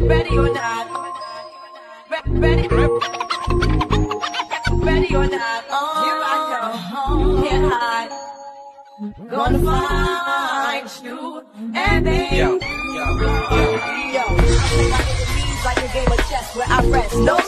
Ready or not? Ready or not? Here I come, can't hide. Gonna find you and then yo. I play my enemies like a game of chess where I rest. No